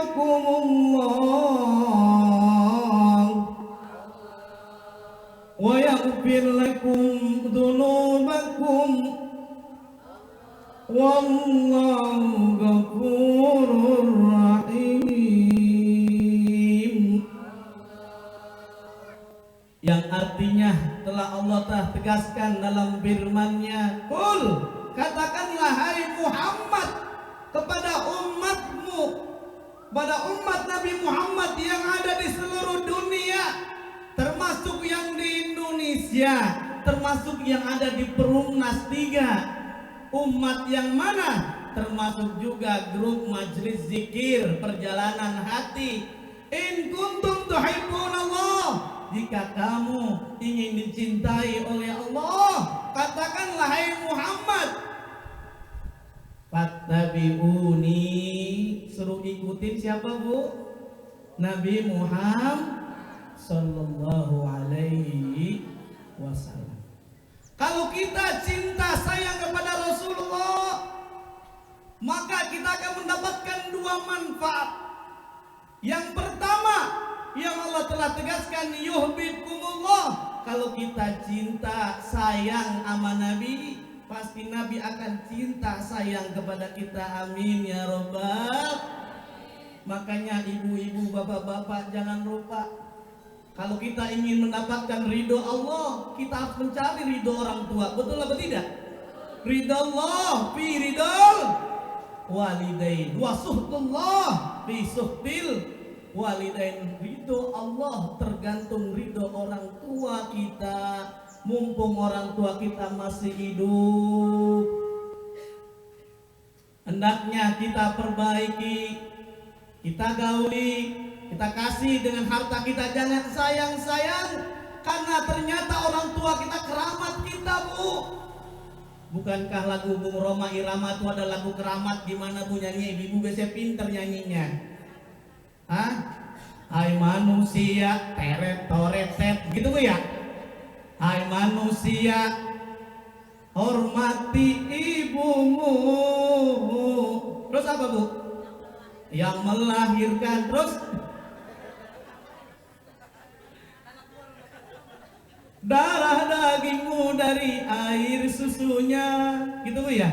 yuhibbukumullah wa yaghfir lakum dzunubakum wallahu ghafurur rahim. Yang artinya telah Allah tegaskan dalam firman-Nya, "Qul," katakanlah hai Muhammad kepada umatmu, pada umat Nabi Muhammad yang ada di seluruh dunia, termasuk yang di Indonesia, termasuk yang ada di Perumnas 3. Umat yang mana? Termasuk juga grup majelis zikir perjalanan hati. In kuntum tuhibbunallah, jika kamu ingin dicintai oleh Allah, katakanlah hai Muhammad, fattabi'uni, suruh ikutin siapa Bu? Nabi Muhammad sallallahu alaihi wasallam. Kalau kita cinta sayang kepada Rasulullah, maka kita akan mendapatkan dua manfaat. Yang pertama, yang Allah telah tegaskan, yuhibbukumullah. Kalau kita cinta sayang sama Nabi, pasti Nabi akan cinta sayang kepada kita. Amin ya Rabbal. Makanya ibu-ibu, bapak-bapak, jangan lupa, kalau kita ingin mendapatkan ridho Allah, kita harus mencari ridho orang tua. Betul atau tidak? Ridho Allah fi ridhol walidain wa suhtullah fi suhtil walidain. Ridho Allah tergantung ridho orang tua kita. Mumpung orang tua kita masih hidup, hendaknya kita perbaiki, kita gauli, kita kasih dengan harta kita. Jangan sayang-sayang, karena ternyata orang tua kita keramat kita Bu. Bukankah lagu Bung Roma Irama itu ada lagu keramat? Gimana Bu nyanyi? Ibu biasanya pinter nyanyinya. Hah? Hai manusia, teret toretet, gitu Bu ya? Hai manusia, hormati ibumu. Terus apa Bu? Yang melahirkan. Terus darah dagingmu dari air susunya, gitu Bu ya.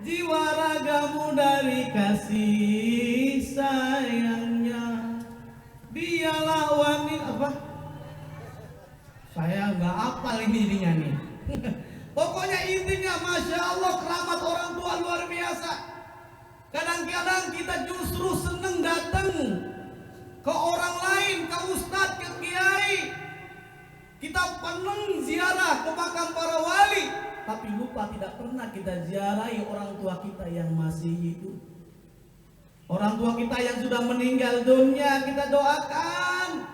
Jiwa ragamu dari kasih sayangnya. Dialah wanita apa? Saya nggak hafal ini jadinya nih. Pokoknya intinya, masya Allah, keramat orang tua luar biasa. Kadang-kadang kita justru seneng datang ke orang lain, ke ustadz, ke kiai. Kita pengen ziarah ke makam para wali, tapi lupa tidak pernah kita ziarahi orang tua kita yang masih hidup. Orang tua kita yang sudah meninggal dunia, kita doakan.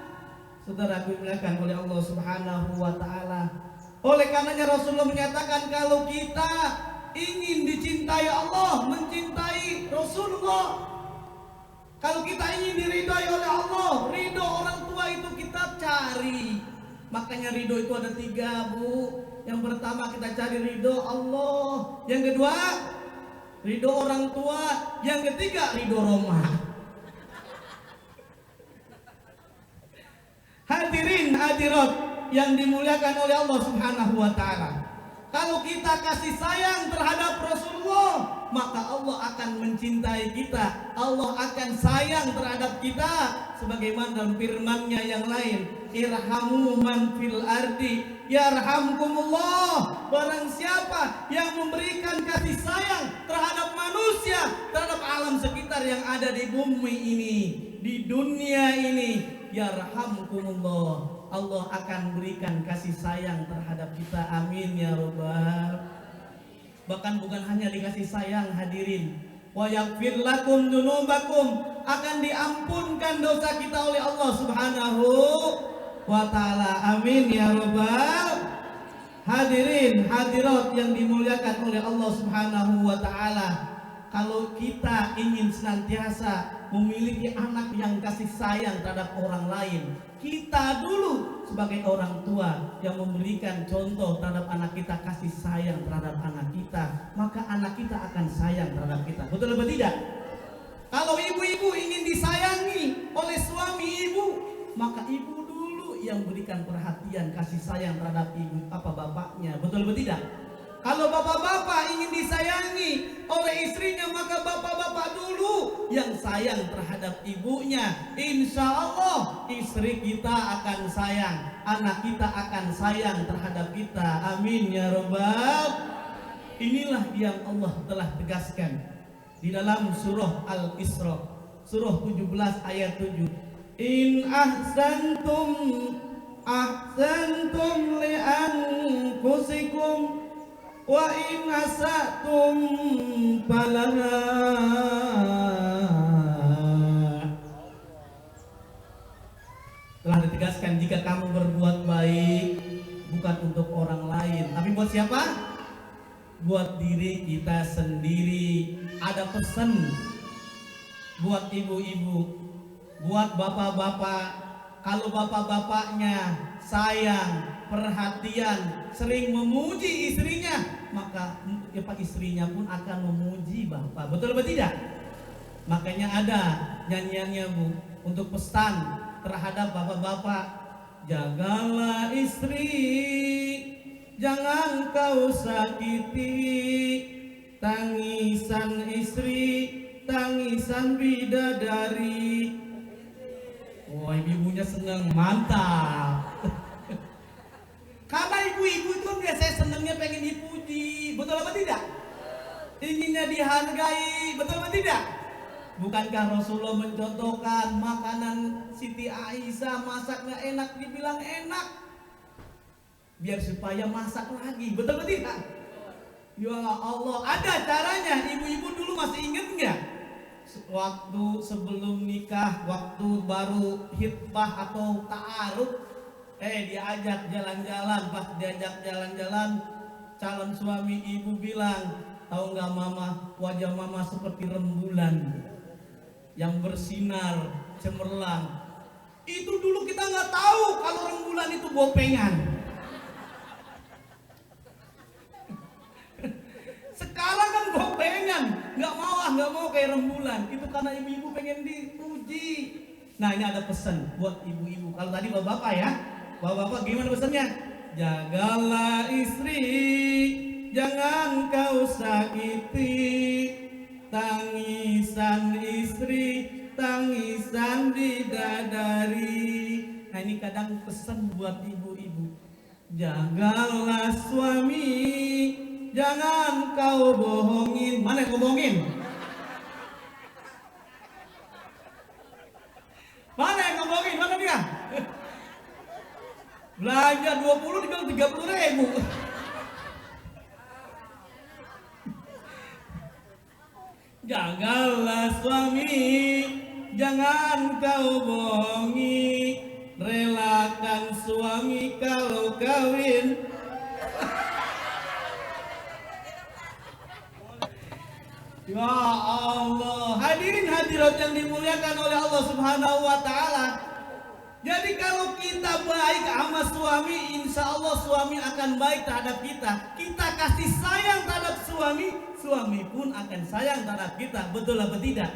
Saudara dimuliakan oleh Allah Subhanahu wa taala. Oleh karenanya Rasulullah menyatakan, kalau kita ingin dicintai Allah, mencintai Rasulullah, kalau kita ingin diridhoi oleh Allah, ridho orang tua itu kita cari. Makanya ridho itu ada 3 Bu. Yang pertama kita cari ridho Allah, yang kedua ridho orang tua, yang ketiga ridho Roma. Hadirin hadirat yang dimuliakan oleh Allah Subhanahu wa taala. Kalau kita kasih sayang terhadap Rasulullah, maka Allah akan mencintai kita. Allah akan sayang terhadap kita, sebagaimana dalam firman-Nya yang lain, irhamu man fil ardi yarhamkumullah. Barang siapa yang memberikan kasih sayang terhadap manusia, terhadap alam sekitar yang ada di bumi ini, di dunia ini, yarhamkumullah, Allah akan berikan kasih sayang terhadap kita. Amin ya Rabbal. Bahkan bukan hanya dikasih sayang, hadirin, wa yaghfir lakum dzunubakum, akan diampunkan dosa kita oleh Allah Subhanahu wa taala. Amin ya Rabbal. Hadirin hadirat yang dimuliakan oleh Allah Subhanahu wa taala, kalau kita ingin senantiasa memiliki anak yang kasih sayang terhadap orang lain, kita dulu sebagai orang tua yang memberikan contoh terhadap anak kita, kasih sayang terhadap anak kita, maka anak kita akan sayang terhadap kita. Betul atau tidak? Kalau ibu-ibu ingin disayang maka ibu dulu yang berikan perhatian kasih sayang terhadap ibu bapaknya. Betul betul tidak? Kalau bapak-bapak ingin disayangi oleh istrinya, maka bapak-bapak dulu yang sayang terhadap ibunya. Insya Allah istri kita akan sayang, anak kita akan sayang terhadap kita. Amin ya Rabbal. Inilah yang Allah telah tegaskan di dalam surah Al-Isra, surah 17 ayat 7. In ahsantum ahsantum li anfusikum wa in asatum falaha. Telah ditegaskan jika kamu berbuat baik bukan untuk orang lain, tapi buat siapa? Buat diri kita sendiri. Ada pesan buat ibu-ibu, buat bapak-bapak. Kalau bapak-bapaknya sayang, perhatian, sering memuji istrinya, maka istrinya pun akan memuji bapak. Betul atau tidak? Makanya ada nyanyiannya Bu, untuk pesan terhadap bapak-bapak. Jagalah istri, jangan kau sakiti. Tangisan istri, tangisan bidadari. Wah, ibunya senang, mantap. Karena ibu-ibu itu biasanya senangnya pengen dipuji, betul apa tidak? Inginnya dihargai, betul apa tidak? Bukankah Rasulullah mencontohkan makanan Siti Aisyah masaknya enak, dibilang enak, biar supaya masak lagi, betul apa tidak? Ya Allah, ada caranya. Ibu-ibu dulu masih ingat nggak? Waktu sebelum nikah, waktu baru hitbah atau ta'aruf, diajak jalan-jalan. Pas diajak jalan-jalan, calon suami ibu bilang, tahu nggak mama, wajah mama seperti rembulan yang bersinar cemerlang. Itu dulu kita nggak tahu kalau rembulan itu bopengan. Sekarang kan bopengan, nggak mau kayak rembulan. Itu karena ibu-ibu pengen dipuji. Nah, ini ada pesan buat ibu-ibu. Kalau tadi bapak-bapak ya, bapak-bapak gimana pesannya? Jagalah istri, jangan kau sakiti. Tangisan istri, tangisan bidadari. Nah, ini kadang pesan buat ibu-ibu. Jagalah suami, jangan kau bohongin. Mana yang kau bohongin? Mana yang kau bohongin? Mana dia? Belanja 20 dibilang 30.000. Jagalah suami, jangan kau bohongi. Relakan suami kalau kawin. Ya Allah, hadirin hadirat yang dimuliakan oleh Allah Subhanahu wa Ta'ala. Jadi kalau kita baik sama suami, insya Allah suami akan baik terhadap kita. Kita kasih sayang terhadap suami, suami pun akan sayang terhadap kita. Betul apa tidak?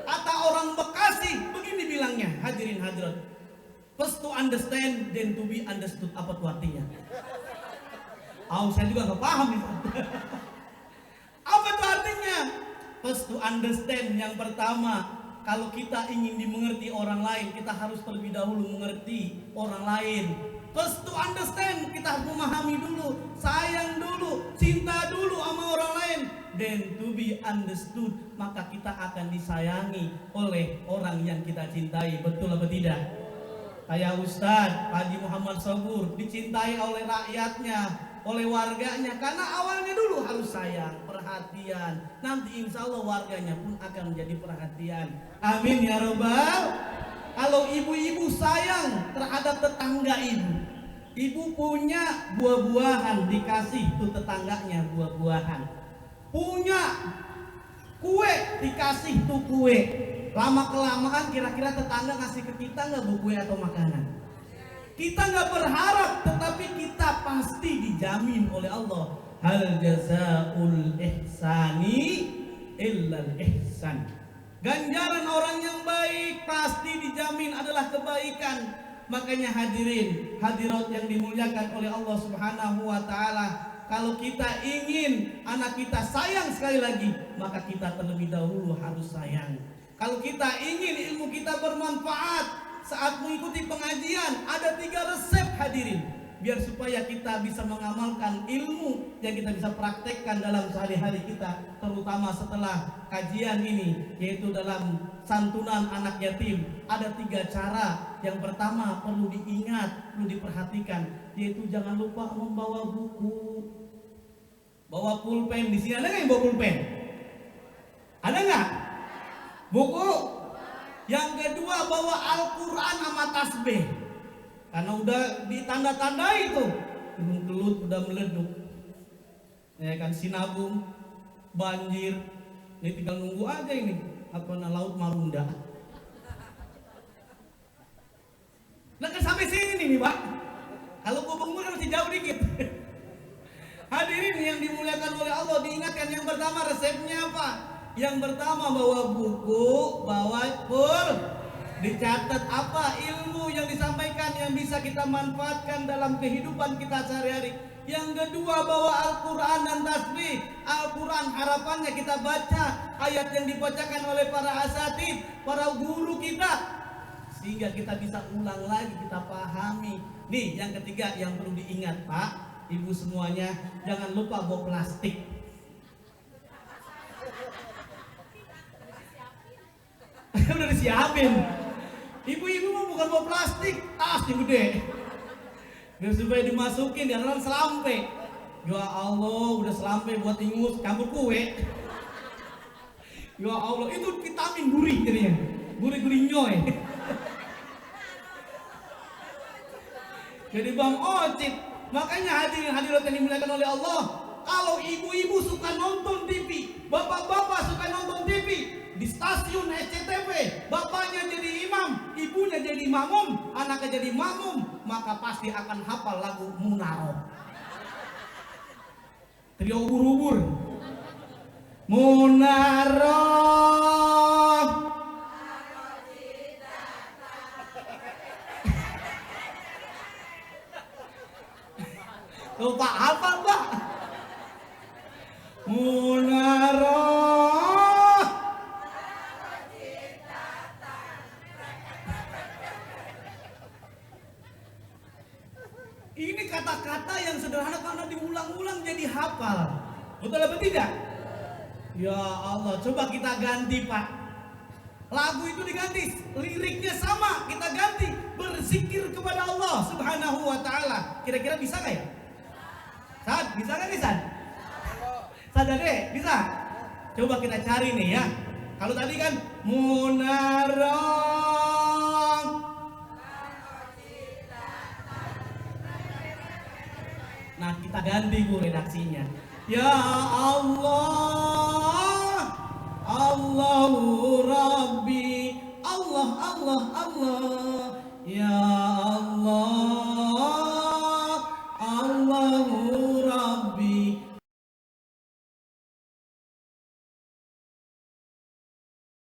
Kata orang Bekasi begini bilangnya, hadirin hadirat, first to understand then to be understood. Apa tuh artinya? Saya juga nggak paham itu. Apa itu artinya? First to understand, yang pertama, kalau kita ingin dimengerti orang lain, kita harus terlebih dahulu mengerti orang lain. First to understand, kita harus memahami dulu, sayang dulu, cinta dulu sama orang lain. Then to be understood, maka kita akan disayangi oleh orang yang kita cintai. Betul apa tidak? Kayak Ustadz Haji Muhammad Sabur dicintai oleh rakyatnya, oleh warganya, karena awalnya dulu harus sayang, perhatian. Nanti insya Allah warganya pun akan menjadi perhatian. Amin ya Rabbal. Kalau ibu-ibu sayang terhadap tetangga ibu punya buah-buahan, dikasih tuh tetangganya buah-buahan. Punya kue, dikasih tuh kue. Lama kelamaan kira-kira tetangga ngasih ke kita nggak bu kue atau makanan? Kita nggak berharap, tetapi kita pasti dijamin oleh Allah. Hal jazaul ihsani illal ihsan. Ganjaran orang yang baik pasti dijamin adalah kebaikan. Makanya hadirin, hadirat yang dimuliakan oleh Allah Subhanahu wa taala, kalau kita ingin anak kita sayang sekali lagi, maka kita terlebih dahulu harus sayang. Kalau kita ingin ilmu kita bermanfaat saat mengikuti pengajian, ada 3 resep hadirin, biar supaya kita bisa mengamalkan ilmu yang kita bisa praktekkan dalam sehari-hari kita, terutama setelah kajian ini, yaitu dalam santunan anak yatim. Ada 3 cara. Yang pertama perlu diingat, perlu diperhatikan, yaitu jangan lupa membawa buku, bawa pulpen. Di sini ada nggak yang bawa pulpen? Ada nggak? Buku. Yang kedua bawa Al-Quran sama tasbih, karena udah ditanda-tandai itu gunung Kelut udah meleduk, ya kan, Sinabung banjir, ini tinggal nunggu aja ini laut Marunda. Nah kan sampai sini nih Pak, kalau Kubung kan masih jauh dikit. Hadirin yang dimuliakan oleh Allah, diingatkan yang pertama resepnya apa? Yang pertama bawa buku, bawa dicatat apa ilmu yang disampaikan yang bisa kita manfaatkan dalam kehidupan kita sehari-hari. Yang kedua bawa Al-Quran dan tasbih. Al-Quran harapannya kita baca ayat yang dibacakan oleh para asatid, para guru kita, sehingga kita bisa ulang lagi, kita pahami. Nih yang ketiga yang perlu diingat Pak, Ibu semuanya, jangan lupa bawa plastik. Udah disiapin. Ibu-ibu mah bukan bawa plastik, tas yang gede, biar supaya dimasukin di dalam selampe. Ya Allah, udah selampe buat ingus campur kue. Ya Allah, itu vitamin gurih jadinya, gurih-gurih nyoy. Jadi Bang Ocit, makanya hadirin yang dimuliakan oleh Allah, kalau ibu-ibu suka nonton TV, bapak-bapak suka nonton TV, di stasiun SCTV, bapaknya jadi imam, ibunya jadi makmum, anaknya jadi makmum, maka pasti akan hafal lagu Munaroh. Trio ubur-ubur. Munaroh. Lupa hafal Pak. Munaroh. Ini kata-kata yang sederhana karena diulang-ulang jadi hafal. Betul apa tidak? Ya Allah, coba kita ganti Pak. Lagu itu diganti, liriknya sama, kita ganti. Berzikir kepada Allah Subhanahu wa ta'ala. Kira-kira bisa gak ya? Sad, bisa gak nih Sad? Sadade, bisa? Coba kita cari nih ya. Kalau tadi kan Munarong. Nah kita ganti Bu redaksinya. Ya Allah, Allahu Rabbi, Allah, Allah, Allah. Ya